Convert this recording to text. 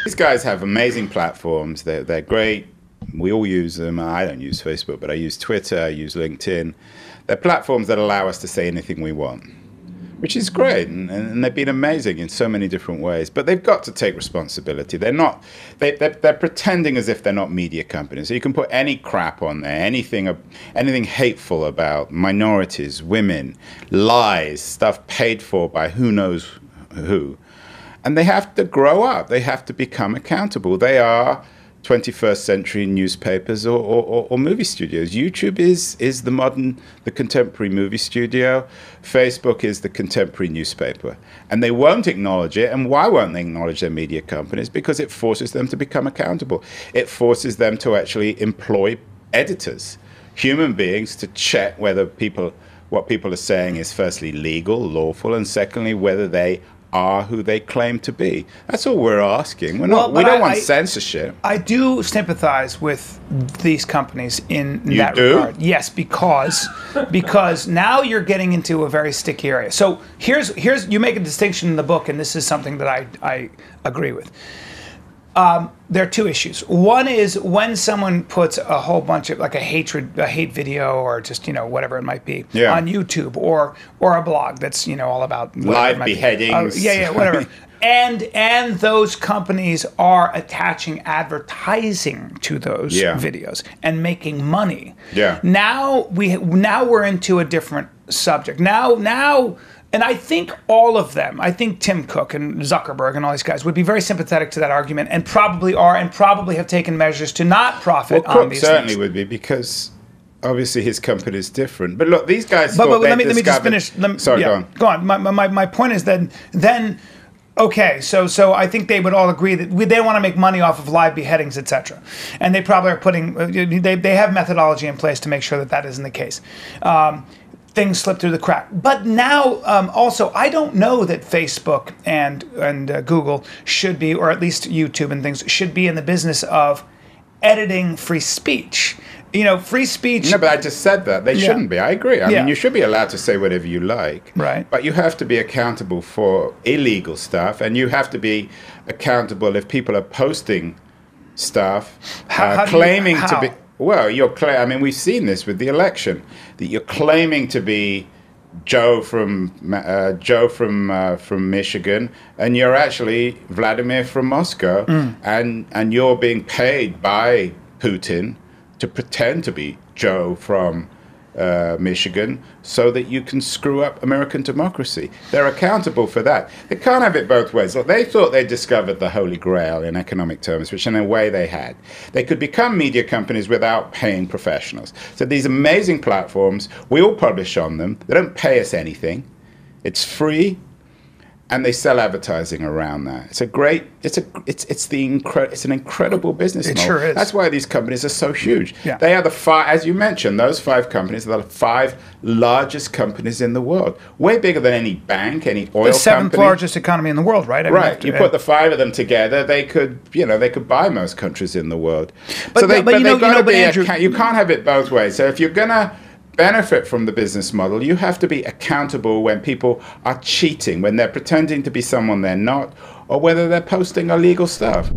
These guys have amazing platforms. They're great. We all use them. I don't use Facebook, but I use Twitter, I use LinkedIn. They're platforms that allow us to say anything we want, which is great, and they've been amazing in so many different ways. But they've got to take responsibility. They're pretending as if they're not media companies. So you can put any crap on there, anything hateful about minorities, women, lies, stuff paid for by who knows who. And they have to grow up. They have to become accountable. They are 21st century newspapers or movie studios. YouTube is the contemporary movie studio. Facebook is the contemporary newspaper. And they won't acknowledge it. And why won't they acknowledge their media companies? Because it forces them to become accountable. It forces them to actually employ editors, human beings, to check whether what people are saying is firstly legal, lawful, and secondly, whether they are who they claim to be. That's all we're asking. We don't want censorship. I do sympathize with these companies in that do? regard. Yes, because now you're getting into a very sticky area. So here's you make a distinction in the book, and this is something that I agree with. There are two issues. One is when someone puts a whole bunch of like a hate video or just whatever it might be on YouTube or a blog that's all about live beheadings. Whatever. And those companies are attaching advertising to those videos and making money. Yeah. Now we're into a different subject. Now. And I think all of them, I think Tim Cook and Zuckerberg and all these guys would be very sympathetic to that argument and probably are and probably have taken measures to not profit on these things. Cook certainly would be, because obviously his company is different. But look, these guys let me just finish. Sorry, go on. Go on. My point is that then okay, so I think they would all agree that they want to make money off of live beheadings, etc. And they probably are putting, they have methodology in place to make sure that isn't the case. Things slip through the crack. But now, also, I don't know that Facebook and Google should be, or at least YouTube and things, should be in the business of editing free speech. Free speech... No, but I just said that. They shouldn't be. I agree. I mean, you should be allowed to say whatever you like. Right. But you have to be accountable for illegal stuff, and you have to be accountable if people are posting stuff claiming to be... Well, I mean, we've seen this with the election, that you're claiming to be Joe from Michigan, and you're actually Vladimir from Moscow, and you're being paid by Putin to pretend to be Joe from Michigan, so that you can screw up American democracy. They're accountable for that. They can't have it both ways. Look, they thought they discovered the Holy Grail in economic terms, which in a way they had. They could become media companies without paying professionals. So these amazing platforms, we all publish on them. They don't pay us anything. It's free. And they sell advertising around that. It's an incredible business model. It sure is. That's why these companies are so huge. Yeah. They are as you mentioned, those 5 companies are the 5 largest companies in the world. Way bigger than any bank, any oil company. The 7th largest economy in the world, right? Right. You put the 5 of them together, they could buy most countries in the world. But Andrew, you can't have it both ways. So if you're gonna benefit from the business model, you have to be accountable when people are cheating, when they're pretending to be someone they're not, or whether they're posting illegal stuff.